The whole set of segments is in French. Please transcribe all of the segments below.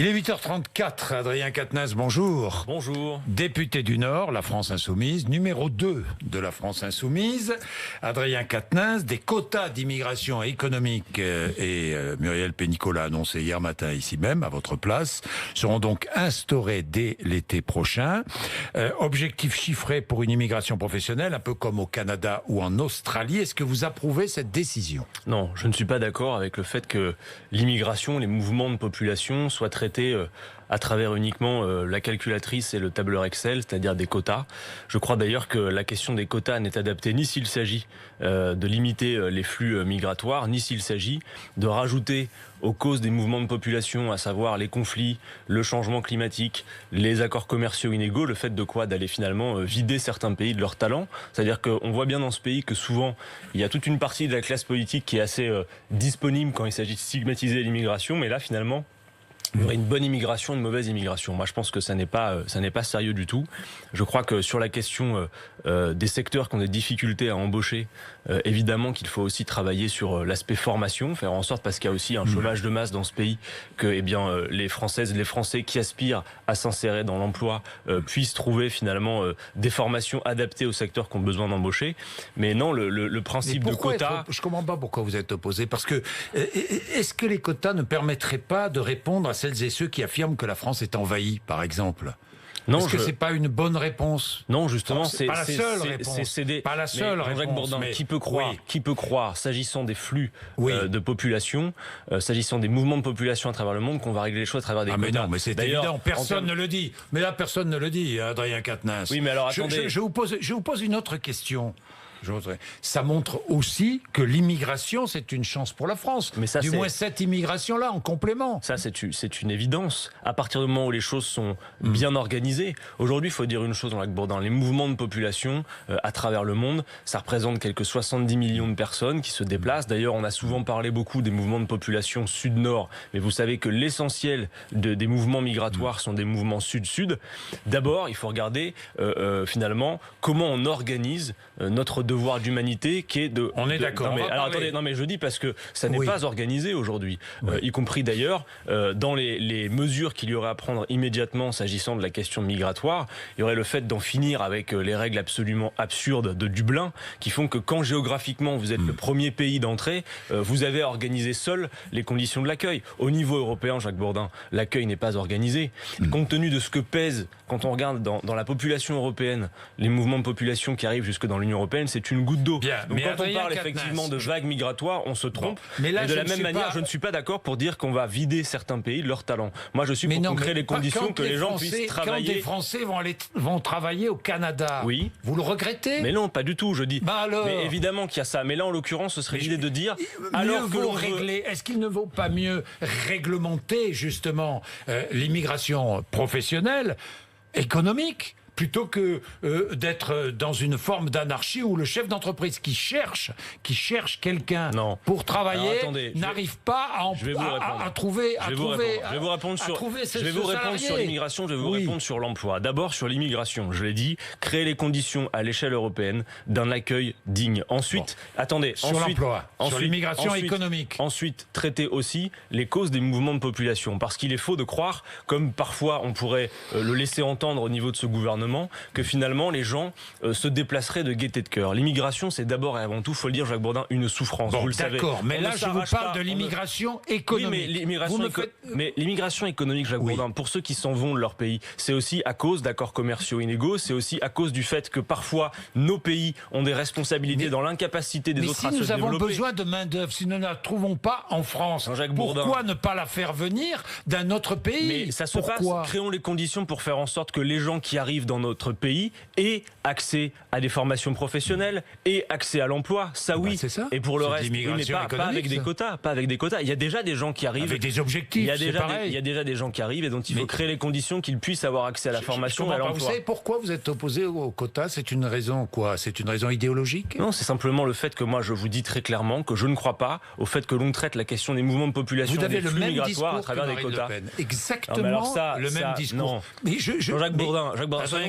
Il est 8h34, Adrien Quatennens, bonjour. Bonjour. Député du Nord, la France Insoumise, numéro 2 de la France Insoumise. Adrien Quatennens, des quotas d'immigration économique et Muriel Pénicaud l'a annoncé hier matin ici même, à votre place, seront donc instaurés dès l'été prochain. Objectif chiffré pour une immigration professionnelle, un peu comme au Canada ou en Australie. Est-ce que vous approuvez cette décision? Non, je ne suis pas d'accord avec le fait que l'immigration, les mouvements de population soient traités à travers uniquement la calculatrice et le tableur Excel, c'est-à-dire des quotas. Je crois d'ailleurs que la question des quotas n'est adaptée ni s'il s'agit de limiter les flux migratoires, ni s'il s'agit de rajouter aux causes des mouvements de population, à savoir les conflits, le changement climatique, les accords commerciaux inégaux, le fait de quoi d'aller finalement vider certains pays de leurs talents. C'est-à-dire qu'on voit bien dans ce pays que souvent, il y a toute une partie de la classe politique qui est assez disponible quand il s'agit de stigmatiser l'immigration, mais là finalement, il y aurait une bonne immigration, une mauvaise immigration. Moi, je pense que ça n'est pas sérieux du tout. Je crois que sur la question des secteurs qui ont des difficultés à embaucher, évidemment qu'il faut aussi travailler sur l'aspect formation, faire en sorte, parce qu'il y a aussi un chômage de masse dans ce pays, que les Françaises et les Français qui aspirent à s'insérer dans l'emploi puissent trouver finalement des formations adaptées aux secteurs qui ont besoin d'embaucher. Mais non, le principe de quotas... Je ne comprends pas pourquoi vous êtes opposé. Parce que est-ce que les quotas ne permettraient pas de répondre à celles et ceux qui affirment que la France est envahie, par exemple? Non, est-ce que c'est pas une bonne réponse? Non, justement, c'est pas la seule réponse. Pas la seule réponse. Bourdin, mais... qui peut croire, s'agissant des flux de population, s'agissant des mouvements de population à travers le monde, qu'on va régler les choses à travers des quotas. Mais non, mais c'est évident, personne ne le dit. Mais là, personne ne le dit, Adrien Quatennens. Oui, mais alors attendez. Je vous pose une autre question. Ça montre aussi que l'immigration, c'est une chance pour la France. Mais ça, du moins cette immigration-là, en complément. Ça, c'est une évidence. À partir du moment où les choses sont bien organisées. Aujourd'hui, il faut dire une chose, Jean-Jacques Bourdin. Les mouvements de population à travers le monde, ça représente quelques 70 millions de personnes qui se déplacent. D'ailleurs, on a souvent parlé beaucoup des mouvements de population sud-nord. Mais vous savez que l'essentiel des mouvements migratoires sont des mouvements sud-sud. D'abord, il faut regarder finalement comment on organise notre devoir d'humanité qui est de... On est d'accord. Alors attendez, non mais je dis parce que ça n'est pas organisé aujourd'hui, y compris d'ailleurs dans les mesures qu'il y aurait à prendre immédiatement s'agissant de la question migratoire, il y aurait le fait d'en finir avec les règles absolument absurdes de Dublin qui font que quand géographiquement vous êtes le premier pays d'entrée, vous avez organisé seul les conditions de l'accueil. Au niveau européen, Jacques Bourdin, l'accueil n'est pas organisé. Compte tenu de ce que pèse, quand on regarde dans la population européenne, les mouvements de population qui arrivent jusque dans l'Union européenne, c'est une goutte d'eau. Donc quand on parle effectivement de vagues migratoires, on se trompe. Mais là, de la même manière, je ne suis pas d'accord pour dire qu'on va vider certains pays de leurs talents. Moi, je suis pour qu'on crée les conditions que les gens puissent travailler. Quand des Français vont travailler au Canada, vous le regrettez? Mais non, pas du tout, je dis. Alors... Mais évidemment qu'il y a ça. Mais là, en l'occurrence, ce serait l'idée de dire... Alors que régler, est-ce qu'il ne vaut pas mieux réglementer justement l'immigration professionnelle, économique, plutôt que d'être dans une forme d'anarchie où le chef d'entreprise qui cherche quelqu'un pour travailler n'arrive pas à trouver Je vais vous répondre sur l'immigration, je vais vous répondre sur l'emploi. D'abord sur l'immigration, je l'ai dit, créer les conditions à l'échelle européenne d'un accueil digne. Ensuite, sur l'emploi, sur l'immigration économique. Ensuite, traiter aussi les causes des mouvements de population, parce qu'il est faux de croire, comme parfois on pourrait le laisser entendre au niveau de ce gouvernement, que finalement les gens se déplaceraient de gaieté de cœur. L'immigration, c'est d'abord et avant tout, faut le dire, Jacques Bourdin, une souffrance. Vous le savez. D'accord, mais là je vous parle de l'immigration économique. Oui, mais l'immigration économique, Jacques Bourdin, pour ceux qui s'en vont de leur pays, c'est aussi à cause d'accords commerciaux inégaux, c'est aussi à cause du fait que parfois nos pays ont des responsabilités dans l'incapacité des autres à se développer. Mais si nous avons besoin de main-d'œuvre, si nous ne la trouvons pas en France, pourquoi ne pas la faire venir d'un autre pays? Mais ça se passe, créons les conditions pour faire en sorte que les gens qui arrivent dans notre pays aient accès à des formations professionnelles et accès à l'emploi, ça oui. Et pour le reste, mais pas avec des quotas, pas avec des quotas. Il y a déjà des gens qui arrivent avec des objectifs. Il y a déjà des gens qui arrivent et dont il faut créer les conditions qu'ils puissent avoir accès à la formation et à l'emploi. Vous savez pourquoi vous êtes opposé aux quotas? C'est une raison quoi? C'est une raison idéologique? Non, c'est simplement le fait que moi je vous dis très clairement que je ne crois pas au fait que l'on traite la question des mouvements de population, des flux migratoires à travers des quotas. Exactement le même discours. Jacques Bourdin,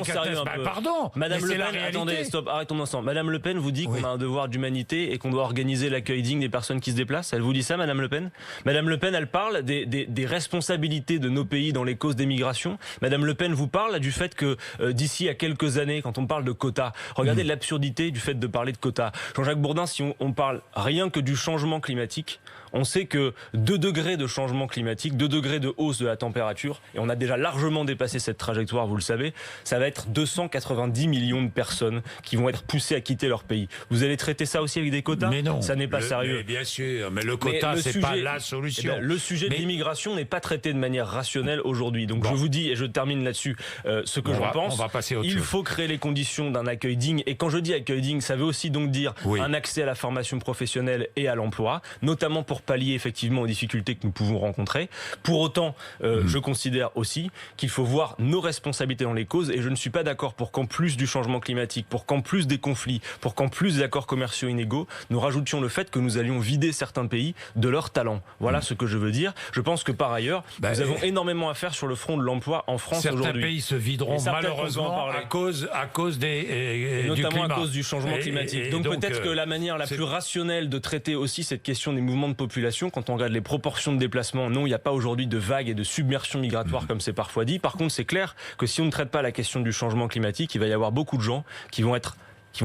soyons sérieux un peu. Pardon, Madame mais Le c'est la Pen, réalité. attendez, stop, arrêtons un instant. Madame Le Pen vous dit Oui. qu'on a un devoir d'humanité et qu'on doit organiser l'accueil digne des personnes qui se déplacent. Elle vous dit ça, Madame Le Pen? Madame Le Pen, elle parle des responsabilités de nos pays dans les causes des migrations. Madame Le Pen vous parle du fait que d'ici à quelques années, quand on parle de quotas, regardez l'absurdité du fait de parler de quotas. Jean-Jacques Bourdin, si on parle rien que du changement climatique, on sait que 2 degrés de changement climatique, 2 degrés de hausse de la température, et on a déjà largement dépassé cette trajectoire, vous le savez, ça va être 290 millions de personnes qui vont être poussées à quitter leur pays. Vous allez traiter ça aussi avec des quotas? Mais non. Ça n'est pas sérieux. Mais bien sûr, mais le quota, c'est pas la solution. Eh ben, le sujet de l'immigration n'est pas traité de manière rationnelle aujourd'hui. Donc je vous dis, et je termine là-dessus, ce que j'en pense. On va passer à autre Il chose. faut créer les conditions d'un accueil digne. Et quand je dis accueil digne, ça veut aussi donc dire un accès à la formation professionnelle et à l'emploi, notamment pour pallier effectivement aux difficultés que nous pouvons rencontrer. Pour autant, je considère aussi qu'il faut voir nos responsabilités dans les causes. Et je ne suis pas d'accord pour qu'en plus du changement climatique, pour qu'en plus des conflits, pour qu'en plus des accords commerciaux inégaux, nous rajoutions le fait que nous allions vider certains pays de leurs talents. Voilà ce que je veux dire. Je pense que par ailleurs, nous avons énormément à faire sur le front de l'emploi en France aujourd'hui. Certains pays se videront malheureusement à cause des et notamment du climat. à cause du changement climatique. Donc peut-être que la manière la plus rationnelle de traiter aussi cette question des mouvements de population, quand on regarde les proportions de déplacement, non, il n'y a pas aujourd'hui de vagues et de submersion migratoire comme c'est parfois dit. Par contre, c'est clair que si on ne traite pas la question du changement climatique, il va y avoir beaucoup de gens qui vont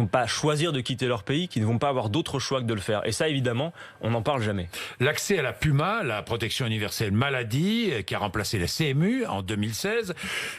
pas choisir de quitter leur pays, qui ne vont pas avoir d'autre choix que de le faire. Et ça, évidemment, on n'en parle jamais. L'accès à la PUMA, la protection universelle maladie, qui a remplacé la CMU en 2016,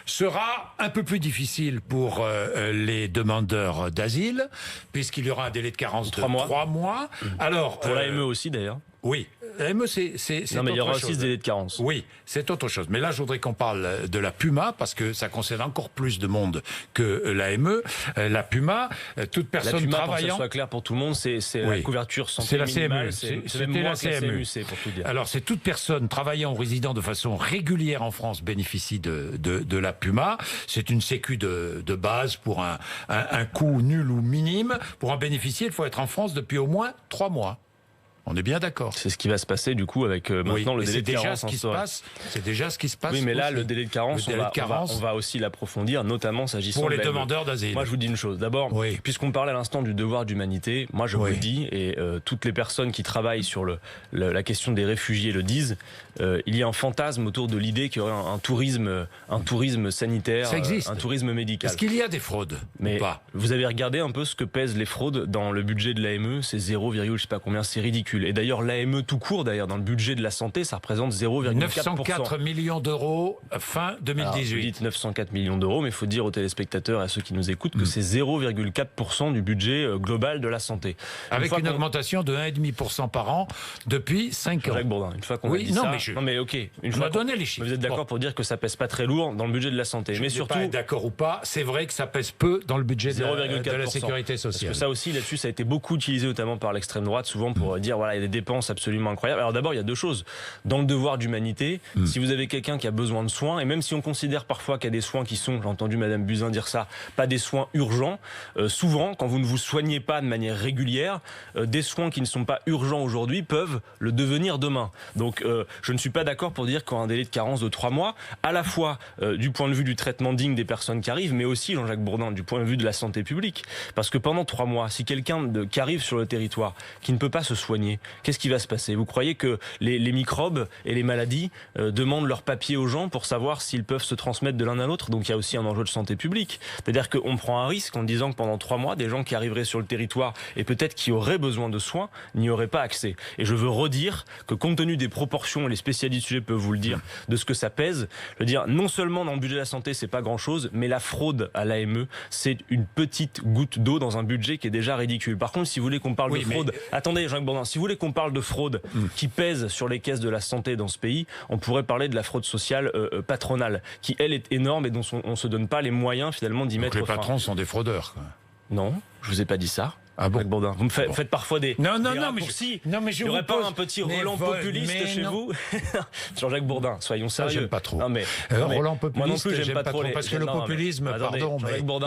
sera un peu plus difficile pour les demandeurs d'asile, puisqu'il y aura un délai de carence de 3 mois. Alors, pour l'AME aussi, d'ailleurs. Oui, l'AME, c'est non, mais il y aura autre aussi ce délai de carence. Oui, c'est autre chose. Mais là, je voudrais qu'on parle de la PUMA, parce que ça concerne encore plus de monde que l'AME. La PUMA, toute personne la PUMA, travaillant... pour que ce soit clair pour tout le monde, c'est la couverture santé minimale. C'est même moins que la CMU, pour tout dire. Alors, c'est toute personne travaillant ou résidant de façon régulière en France bénéficie de la PUMA. C'est une sécu de base pour un coût nul ou minime. Pour en bénéficier, il faut être en France depuis au moins 3 mois. On est bien d'accord. C'est ce qui va se passer du coup avec maintenant le délai de carence. C'est déjà ce qui se passe. Oui, mais là, le délai de carence, on va aussi l'approfondir, notamment s'agissant pour les demandeurs d'asile. Moi, je vous dis une chose. D'abord, puisqu'on parlait à l'instant du devoir d'humanité, moi, je vous le dis, et toutes les personnes qui travaillent sur la question des réfugiés le disent, il y a un fantasme autour de l'idée qu'il y aurait un tourisme sanitaire, un tourisme médical. Est-ce qu'il y a des fraudes ou pas? Vous avez regardé un peu ce que pèsent les fraudes dans le budget de l'AME? C'est 0, je sais pas combien, c'est ridicule. Et d'ailleurs, l'AME tout court, dans le budget de la santé, ça représente 0,4%. 904 millions d'euros fin 2018. Alors, vous dites 904 millions d'euros, mais il faut dire aux téléspectateurs et à ceux qui nous écoutent que c'est 0,4% du budget global de la santé. Avec une augmentation de 1,5% par an depuis 5 ans. Jacques Bourdin, une fois qu'on a dit ça... Non mais ok, une fois donné les chiffres. Vous êtes d'accord pour dire que ça pèse pas très lourd dans le budget de la santé. Mais surtout, pas d'accord ou pas, c'est vrai que ça pèse peu dans le budget de la sécurité sociale. Parce que ça aussi, là-dessus, ça a été beaucoup utilisé, notamment par l'extrême droite, souvent pour dire voilà, il y a des dépenses absolument incroyables. Alors d'abord, il y a 2 choses. Dans le devoir d'humanité, si vous avez quelqu'un qui a besoin de soins, et même si on considère parfois qu'il y a des soins qui sont, j'ai entendu Madame Buzyn dire ça, pas des soins urgents, souvent, quand vous ne vous soignez pas de manière régulière, des soins qui ne sont pas urgents aujourd'hui peuvent le devenir demain. Donc je ne suis pas d'accord pour dire qu'il y aura un délai de carence de 3 mois, à la fois du point de vue du traitement digne des personnes qui arrivent, mais aussi, Jean-Jacques Bourdin, du point de vue de la santé publique. Parce que pendant 3 mois, si quelqu'un qui arrive sur le territoire, qui ne peut pas se soigner, qu'est-ce qui va se passer? Vous croyez que les microbes et les maladies demandent leur papier aux gens pour savoir s'ils peuvent se transmettre de l'un à l'autre? Donc il y a aussi un enjeu de santé publique. C'est-à-dire qu'on prend un risque en disant que pendant 3 mois, des gens qui arriveraient sur le territoire et peut-être qui auraient besoin de soins n'y auraient pas accès. Et je veux redire que compte tenu des proportions, et les spécialistes du sujet peuvent vous le dire, de ce que ça pèse, je veux dire, non seulement dans le budget de la santé, c'est pas grand-chose, mais la fraude à l'AME, c'est une petite goutte d'eau dans un budget qui est déjà ridicule. Par contre, si vous voulez qu'on parle de fraude... Attendez, Jean-Jacques Bourdin, si vous voulez qu'on parle de fraude qui pèse sur les caisses de la santé dans ce pays, on pourrait parler de la fraude sociale patronale, qui, elle, est énorme et dont on se donne pas les moyens, finalement, d'y mettre fin. Les patrons sont des fraudeurs, quoi. Non, je vous ai pas dit ça. Ah bon? Jacques Bourdin. Vous me faites parfois des raccourcis. Mais il n'y aurait pas un petit Roland populiste chez vous? Jean-Jacques Bourdin, soyons sérieux. J'aime pas trop. Non, mais Roland populiste, moi non plus, j'aime pas trop parce que le populisme,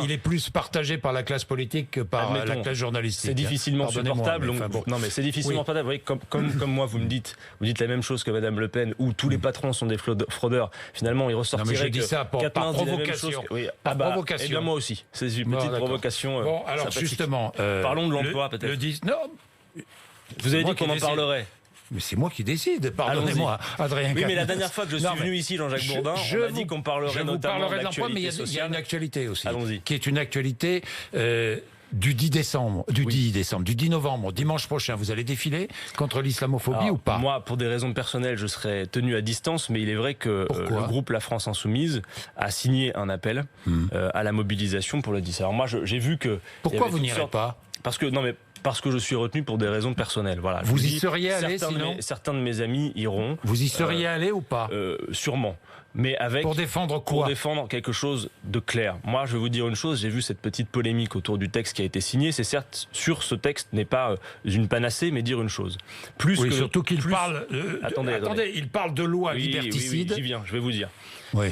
il est plus partagé par la classe politique que par la classe journalistique. C'est difficilement supportable. Non, mais c'est difficilement supportable. Vous voyez, comme moi, vous dites la même chose que Madame Le Pen, où tous les patrons sont des fraudeurs. Finalement, il ressortirait que ça par provocation. Par provocation. Et bien moi aussi. C'est une petite provocation. Bon, alors justement, parlons de l'emploi peut-être. Non. Vous avez dit qu'on en parlerait. Mais c'est moi qui décide, pardonnez-moi, Adrien. Oui, mais la dernière fois que je suis venu ici, Jean-Jacques Bourdin, on a dit qu'on parlerait notamment de l'emploi, mais il y a une actualité aussi, Allons-y. Qui est une actualité du 10 novembre, dimanche prochain. Vous allez défiler contre l'islamophobie ou pas? Moi, pour des raisons personnelles, je serai tenu à distance, mais il est vrai que le groupe La France Insoumise a signé un appel à la mobilisation pour le 10. Alors moi, j'ai vu que... Pourquoi vous n'irez pas? Parce que je suis retenu pour des raisons personnelles. Voilà. Vous y seriez allé sinon? Certains de mes amis iront. Vous y seriez allé ou pas? Sûrement. Mais pour défendre quoi? Pour défendre quelque chose de clair. Moi, je vais vous dire une chose, j'ai vu cette petite polémique autour du texte qui a été signé. C'est certes, sur ce texte n'est pas une panacée, mais dire une chose. Surtout qu'il parle... attendez, il parle de loi liberticide. Oui, j'y viens, je vais vous dire. Oui.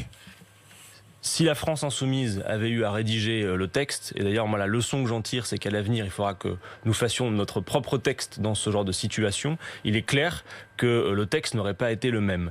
Si la France Insoumise avait eu à rédiger le texte, et d'ailleurs moi la leçon que j'en tire, c'est qu'à l'avenir il faudra que nous fassions notre propre texte dans ce genre de situation, il est clair que le texte n'aurait pas été le même.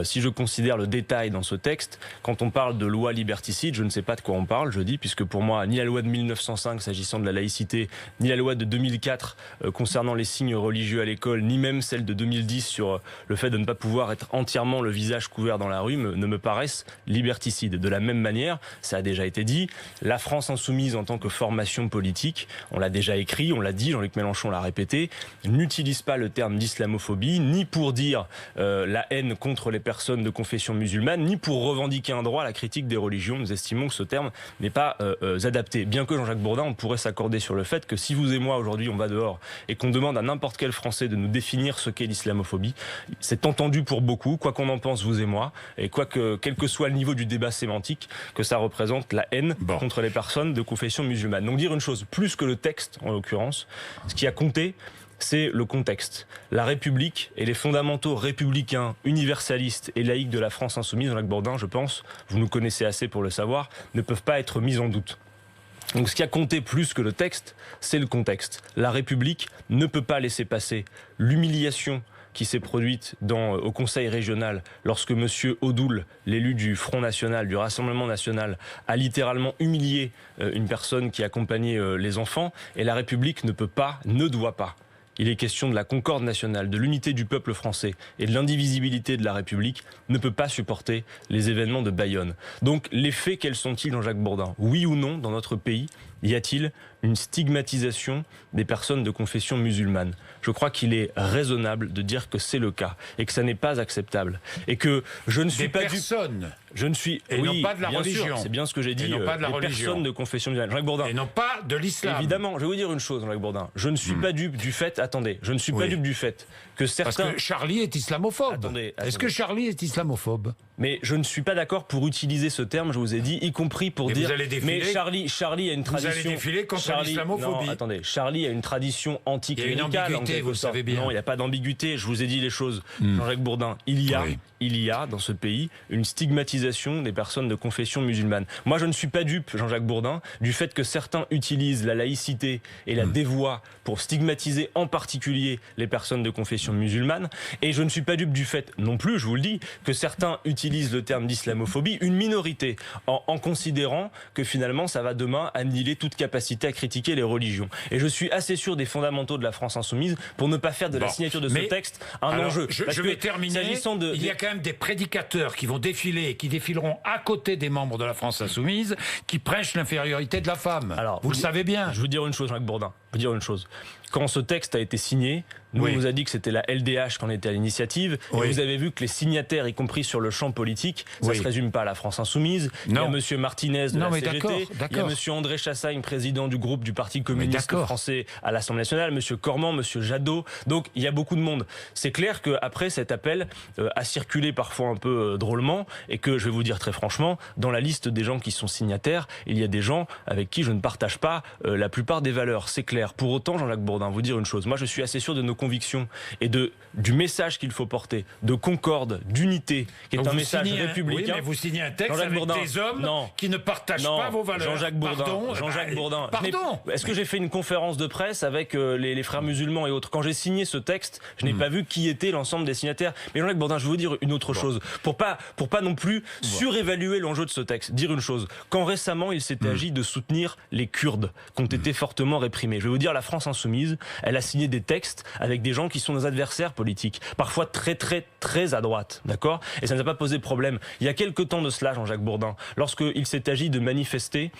Si je considère le détail dans ce texte, quand on parle de loi liberticide, je ne sais pas de quoi on parle, je dis, puisque pour moi, ni la loi de 1905 s'agissant de la laïcité, ni la loi de 2004 concernant les signes religieux à l'école, ni même celle de 2010 sur le fait de ne pas pouvoir être entièrement le visage couvert dans la rue, ne me paraissent liberticides. De la même manière, ça a déjà été dit, la France Insoumise en tant que formation politique, on l'a déjà écrit, on l'a dit, Jean-Luc Mélenchon l'a répété, n'utilise pas le terme d'islamophobie, ni pour dire la haine contre les personnes de confession musulmane, ni pour revendiquer un droit à la critique des religions. Nous estimons que ce terme n'est pas adapté. Bien que Jean-Jacques Bourdin, on pourrait s'accorder sur le fait que si vous et moi, aujourd'hui, on va dehors et qu'on demande à n'importe quel Français de nous définir ce qu'est l'islamophobie, c'est entendu pour beaucoup, quoi qu'on en pense, vous et moi, et quel que soit le niveau du débat sémantique, que ça représente la haine contre les personnes de confession musulmane. Donc dire une chose, plus que le texte, en l'occurrence, ce qui a compté, c'est le contexte. La République et les fondamentaux républicains, universalistes et laïques de la France Insoumise, Jean-Jacques Bourdin, je pense, vous nous connaissez assez pour le savoir, ne peuvent pas être mis en doute. Donc ce qui a compté plus que le texte, c'est le contexte. La République ne peut pas laisser passer l'humiliation qui s'est produite au Conseil régional lorsque M. Odoul, l'élu du Front National, du Rassemblement National, a littéralement humilié une personne qui accompagnait les enfants. Et la République ne doit pas. Il est question de la concorde nationale, de l'unité du peuple français et de l'indivisibilité de la République, ne peut pas supporter les événements de Bayonne. Donc les faits, quels sont-ils, Jean-Jacques Bourdin? Oui ou non, dans notre pays, y a-t-il une stigmatisation des personnes de confession musulmane? Je crois qu'il est raisonnable de dire que c'est le cas et que ça n'est pas acceptable. Et que je ne suis pas Je ne suis... Et non pas de la religion. C'est bien ce que j'ai dit. Et non pas de la religion. Personnes de confession musulmane. Jean-Jacques Bourdin. Et non pas de l'islam. Évidemment, je vais vous dire une chose, Jean-Jacques Bourdin. Je ne suis pas dupe du fait... Attendez, je ne suis pas dupe du fait que certains... Parce que Charlie est islamophobe. Attendez. Est-ce que Charlie est islamophobe? Mais je ne suis pas d'accord pour utiliser ce terme, je vous ai dit, y compris pour dire... Vous allez défiler, mais Charlie a une tradition... Vous allez défiler contre l'islamophobie. Non, attendez, Charlie a une tradition anticléricale. Il y a une ambiguïté, vous le savez bien. Non, il n'y a pas d'ambiguïté, je vous ai dit les choses. Jean-Jacques Bourdin, il y a dans ce pays une stigmatisation des personnes de confession musulmane. Moi, je ne suis pas dupe, Jean-Jacques Bourdin, du fait que certains utilisent la laïcité et la dévoient pour stigmatiser en particulier les personnes de confession musulmane. Et je ne suis pas dupe du fait non plus, je vous le dis, que certains utilisent le terme d'islamophobie, une minorité, en considérant que finalement ça va demain annihiler toute capacité à critiquer les religions. Et je suis assez sûr des fondamentaux de la France Insoumise pour ne pas faire de la signature de ce texte un enjeu. Je vais terminer. Il y a quand même des prédicateurs qui vont défiler et qui défileront à côté des membres de la France Insoumise qui prêchent l'infériorité de la femme. Alors, vous le savez bien. Je veux dire une chose, Jacques Bourdin. Je veux dire une chose. Quand ce texte a été signé, nous, on vous a dit que c'était la LDH qui en était à l'initiative. Et vous avez vu que les signataires, y compris sur le champ politique, ça ne se résume pas à la France Insoumise. Il y a M. Martinez de la CGT. Il y a M. André Chassagne, président du groupe du Parti communiste français à l'Assemblée nationale. M. Cormand, M. Jadot. Donc, il y a beaucoup de monde. C'est clair qu'après, cet appel a circulé parfois un peu drôlement. Et que, je vais vous dire très franchement, dans la liste des gens qui sont signataires, il y a des gens avec qui je ne partage pas la plupart des valeurs. C'est clair. clair. Pour autant, Jean-Jacques Bourdin, vous dire une chose. Moi, je suis assez sûr de nos convictions et du message qu'il faut porter, de concorde, d'unité, qui est un message républicain. Oui, mais vous signez un texte avec des hommes qui ne partagent pas vos valeurs. Jean-Jacques Bourdin. Pardon. Est-ce que j'ai fait une conférence de presse avec les frères musulmans et autres? Quand j'ai signé ce texte, je n'ai pas vu qui étaient l'ensemble des signataires. Mais Jean-Jacques Bourdin, je vais vous dire une autre chose. Pour pas non plus surévaluer l'enjeu de ce texte. Dire une chose. Quand récemment, il s'était agi de soutenir les Kurdes, qui ont été fortement réprimés. Je vais vous dire, la France insoumise, elle a signé des textes avec des gens qui sont nos adversaires politiques. Parfois très, très, très à droite. D'accord? Et ça ne nous a pas posé problème. Il y a quelques temps de cela, Jean-Jacques Bourdin, lorsqu'il s'est agi de manifester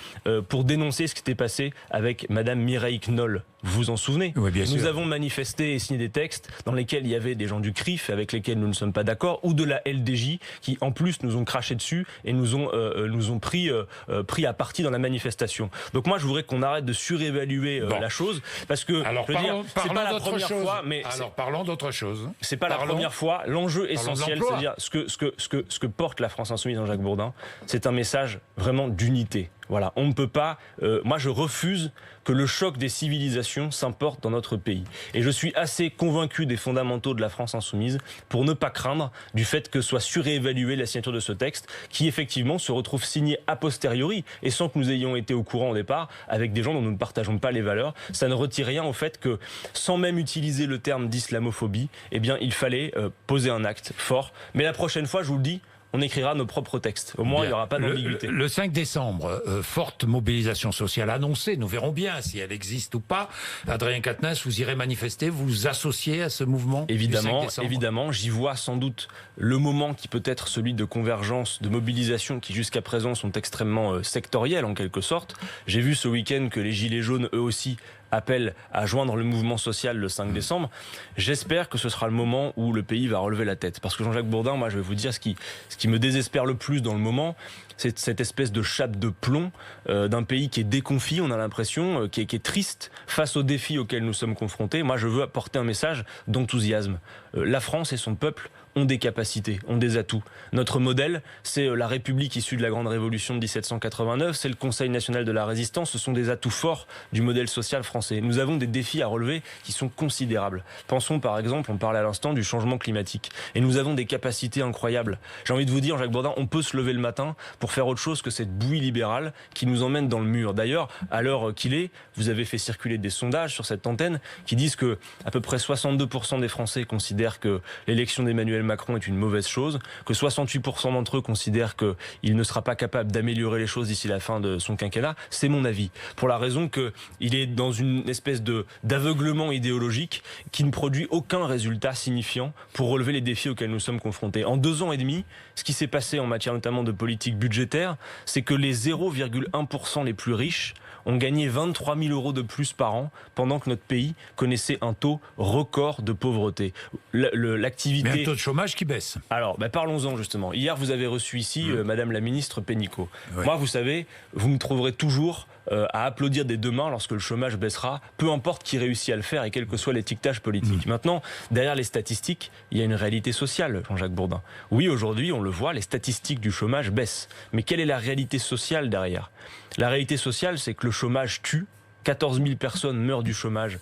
pour dénoncer ce qui était passé avec Madame Mireille Knoll. Vous vous en souvenez? Oui, bien sûr. Nous avons manifesté et signé des textes dans lesquels il y avait des gens du CRIF avec lesquels nous ne sommes pas d'accord, ou de la LDJ qui en plus nous ont craché dessus et nous ont pris à partie dans la manifestation. Donc moi je voudrais qu'on arrête de surévaluer la chose, parce que c'est pas la première fois, mais parlons d'autre chose. C'est pas la première fois. L'enjeu essentiel, c'est-à-dire ce que porte la France insoumise, Jean-Jacques Bourdin, c'est un message vraiment d'unité. Voilà, on ne peut pas. Moi, je refuse que le choc des civilisations s'importe dans notre pays. Et je suis assez convaincu des fondamentaux de la France insoumise pour ne pas craindre du fait que soit surévaluée la signature de ce texte, qui effectivement se retrouve signé a posteriori et sans que nous ayons été au courant au départ, avec des gens dont nous ne partageons pas les valeurs. Ça ne retire rien au fait que, sans même utiliser le terme d'islamophobie, eh bien, il fallait poser un acte fort. Mais la prochaine fois, je vous le dis, on écrira nos propres textes. Au moins, il n'y aura pas d'ambiguïté. Le 5 décembre, forte mobilisation sociale annoncée. Nous verrons bien si elle existe ou pas. Adrien Quatennens, vous irez manifester, vous vous associez à ce mouvement? Évidemment, j'y vois sans doute le moment qui peut être celui de convergence, de mobilisation qui jusqu'à présent sont extrêmement sectorielles en quelque sorte. J'ai vu ce week-end que les Gilets jaunes, eux aussi, appellent à joindre le mouvement social le 5 décembre. J'espère que ce sera le moment où le pays va relever la tête. Parce que Jean-Jacques Bourdin, moi je vais vous dire ce qui me désespère le plus dans le moment, c'est cette espèce de chape de plomb d'un pays qui est déconfit, on a l'impression, qui est triste face aux défis auxquels nous sommes confrontés. Moi je veux apporter un message d'enthousiasme. La France et son peuple ont des capacités, ont des atouts. Notre modèle, c'est la République issue de la Grande Révolution de 1789, c'est le Conseil national de la Résistance, ce sont des atouts forts du modèle social français. Nous avons des défis à relever qui sont considérables. Pensons par exemple, on parlait à l'instant du changement climatique, et nous avons des capacités incroyables. J'ai envie de vous dire, Jacques Bourdin, on peut se lever le matin pour faire autre chose que cette bouillie libérale qui nous emmène dans le mur. D'ailleurs, à l'heure qu'il est, vous avez fait circuler des sondages sur cette antenne qui disent que à peu près 62% des Français considèrent que l'élection d'Emmanuel Macron est une mauvaise chose, que 68% d'entre eux considèrent qu'il ne sera pas capable d'améliorer les choses d'ici la fin de son quinquennat. C'est mon avis. Pour la raison qu'il est dans une espèce d'aveuglement idéologique qui ne produit aucun résultat signifiant pour relever les défis auxquels nous sommes confrontés. En 2 ans et demi, ce qui s'est passé en matière notamment de politique budgétaire, c'est que les 0,1% les plus riches ont gagné 23 000 euros de plus par an pendant que notre pays connaissait un taux record de pauvreté. L'activité... Mais un taux de chômage qui baisse. Alors, parlons-en justement. Hier, vous avez reçu ici Madame la ministre Pénicaud. Oui. Moi, vous savez, vous me trouverez toujours à applaudir des 2 mains lorsque le chômage baissera, peu importe qui réussit à le faire et quel que soit l'étiquetage politique. Maintenant, derrière les statistiques, il y a une réalité sociale, Jean-Jacques Bourdin. Oui, aujourd'hui, on le voit, les statistiques du chômage baissent. Mais quelle est la réalité sociale derrière? La réalité sociale, c'est que le chômage tue. 14 000 personnes meurent du chômage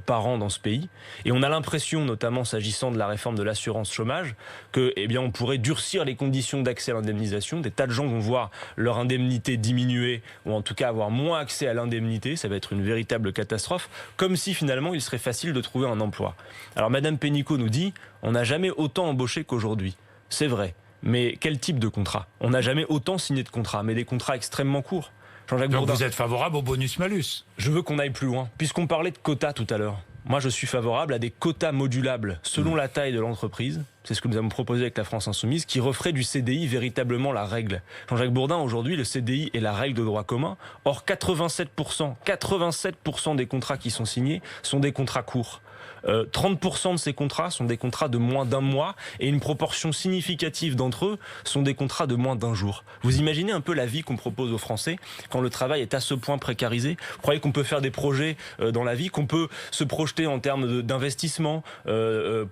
par an dans ce pays. Et on a l'impression, notamment s'agissant de la réforme de l'assurance chômage, que, on pourrait durcir les conditions d'accès à l'indemnisation. Des tas de gens vont voir leur indemnité diminuer, ou en tout cas avoir moins accès à l'indemnité. Ça va être une véritable catastrophe. Comme si finalement il serait facile de trouver un emploi. Alors Madame Pénicaud nous dit, on n'a jamais autant embauché qu'aujourd'hui. C'est vrai. Mais quel type de contrat? On n'a jamais autant signé de contrats, mais des contrats extrêmement courts. Donc Bourdin, vous êtes favorable au bonus-malus? Je veux qu'on aille plus loin. Puisqu'on parlait de quotas tout à l'heure, moi je suis favorable à des quotas modulables selon la taille de l'entreprise. C'est ce que nous avons proposé avec la France Insoumise, qui referait du CDI véritablement la règle. Jean-Jacques Bourdin, aujourd'hui, le CDI est la règle de droit commun. Or, 87% des contrats qui sont signés sont des contrats courts. 30% de ces contrats sont des contrats de moins d'1 mois et une proportion significative d'entre eux sont des contrats de moins d'1 jour. Vous imaginez un peu la vie qu'on propose aux Français quand le travail est à ce point précarisé? Vous croyez qu'on peut faire des projets dans la vie, qu'on peut se projeter en termes d'investissement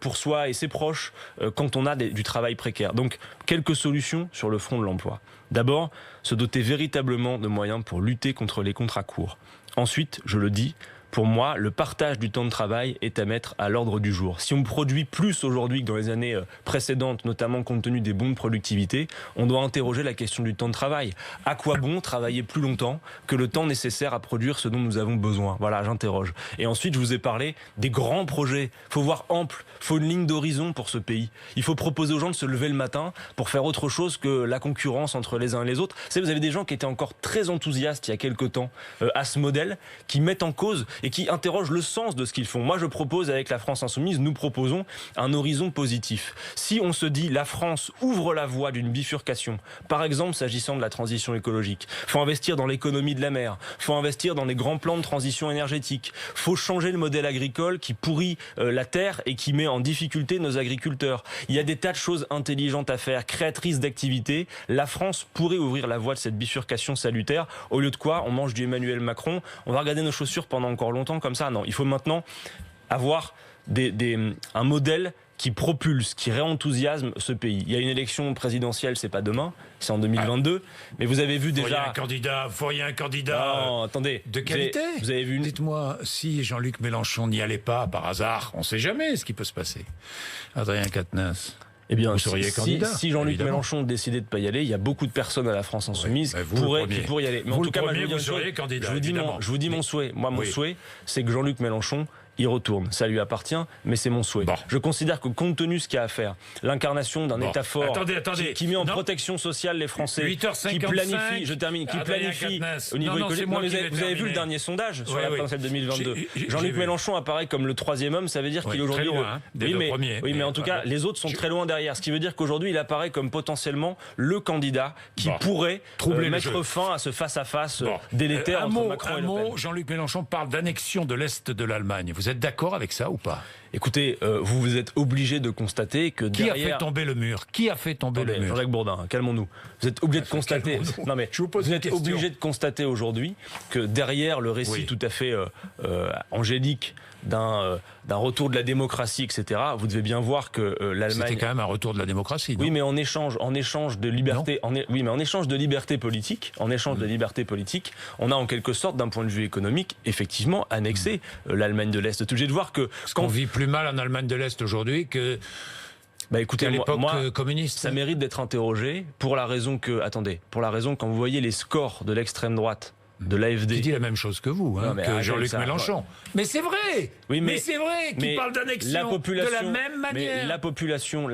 pour soi et ses proches quand on a du travail précaire? Donc, quelques solutions sur le front de l'emploi. D'abord, se doter véritablement de moyens pour lutter contre les contrats courts. Ensuite, je le dis, pour moi, le partage du temps de travail est à mettre à l'ordre du jour. Si on produit plus aujourd'hui que dans les années précédentes, notamment compte tenu des bons de productivité, on doit interroger la question du temps de travail. À quoi bon travailler plus longtemps que le temps nécessaire à produire ce dont nous avons besoin? Voilà, j'interroge. Et ensuite, je vous ai parlé des grands projets. Il faut voir ample, il faut une ligne d'horizon pour ce pays. Il faut proposer aux gens de se lever le matin pour faire autre chose que la concurrence entre les uns et les autres. Vous avez des gens qui étaient encore très enthousiastes il y a quelque temps à ce modèle, qui mettent en cause et qui interrogent le sens de ce qu'ils font. Moi, je propose avec la France Insoumise, nous proposons un horizon positif. Si on se dit la France ouvre la voie d'une bifurcation, par exemple s'agissant de la transition écologique, il faut investir dans l'économie de la mer, il faut investir dans les grands plans de transition énergétique, il faut changer le modèle agricole qui pourrit la terre et qui met en difficulté nos agriculteurs. Il y a des tas de choses intelligentes à faire, créatrices d'activités. La France pourrait ouvrir la voie de cette bifurcation salutaire, au lieu de quoi on mange du Emmanuel Macron, on va regarder nos chaussures pendant encore longtemps comme ça. Non, il faut maintenant avoir un modèle qui propulse, qui réenthousiasme ce pays. Il y a une élection présidentielle, c'est pas demain, c'est en 2022. Mais vous avez vu déjà... Faut un candidat non, attendez, de qualité. Vous avez vu Dites-moi, si Jean-Luc Mélenchon n'y allait pas par hasard, on ne sait jamais ce qui peut se passer. Adrien Quatennens. Eh bien, vous seriez candidat, si Jean-Luc Mélenchon décidait de ne pas y aller, il y a beaucoup de personnes à la France Insoumise qui pourraient y aller. Mais en tout cas, je vous dis mon souhait. Moi, mon souhait, c'est que Jean-Luc Mélenchon y retourne. Ça lui appartient, mais c'est mon souhait. Bon. Je considère que compte tenu de ce qu'il y a à faire, l'incarnation d'un État fort qui met en protection sociale les Français, 8h55, qui planifie, je termine, qui planifie au niveau écologique. Vous avez vu le dernier sondage sur la présidentielle 2022. Jean-Luc Mélenchon apparaît comme le troisième homme, ça veut dire qu'il est aujourd'hui... Oui, mais en tout cas, les autres sont très loin derrière. Ce qui veut dire qu'aujourd'hui, il apparaît comme potentiellement le candidat qui pourrait mettre fin à ce face-à-face délétère entre Macron et Le Pen. Jean-Luc Mélenchon parle d'annexion de l'Est de l'Allemagne. Vous êtes d'accord avec ça ou pas? Écoutez, vous êtes obligé de constater que derrière... Qui a fait tomber le mur? Qui a fait tomber le mur? Jean-Jacques Bourdin, calmons-nous. Vous êtes obligé de constater... Non mais vous êtes obligé de constater aujourd'hui que derrière le récit tout à fait angélique d'un retour de la démocratie, etc., vous devez bien voir que l'Allemagne... C'était quand même un retour de la démocratie, non? Oui, mais en échange de liberté... Oui, mais en échange de liberté politique, on a en quelque sorte, d'un point de vue économique, effectivement, annexé l'Allemagne de l'Est. Vous êtes obligé de voir que... On vit plus mal en Allemagne de l'Est aujourd'hui que... écoutez, à l'époque communiste. Ça mérite d'être interrogé pour la raison quand vous voyez les scores de l'extrême droite, de l'AfD. Qui dit la même chose que vous, que Jean-Luc Mélenchon. Mais c'est vrai. Oui, mais c'est vrai qu'il parle d'annexion de la même manière. Mais la population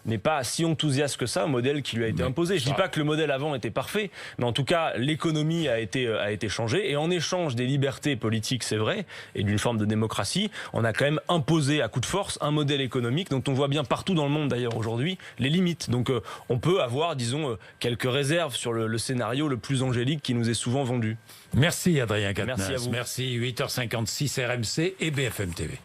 n'est pas si enthousiaste que ça au modèle qui lui a été imposé. Je dis pas que le modèle avant était parfait, mais en tout cas l'économie a été changée et en échange des libertés politiques, c'est vrai, et d'une forme de démocratie, on a quand même imposé à coup de force un modèle économique dont on voit bien partout dans le monde d'ailleurs aujourd'hui les limites. Donc on peut avoir, disons, quelques réserves sur le scénario le plus angélique qui nous est souvent vendu. Merci Adrien Quatennens. Merci à vous. Merci 8h56 RMC et BFM TV.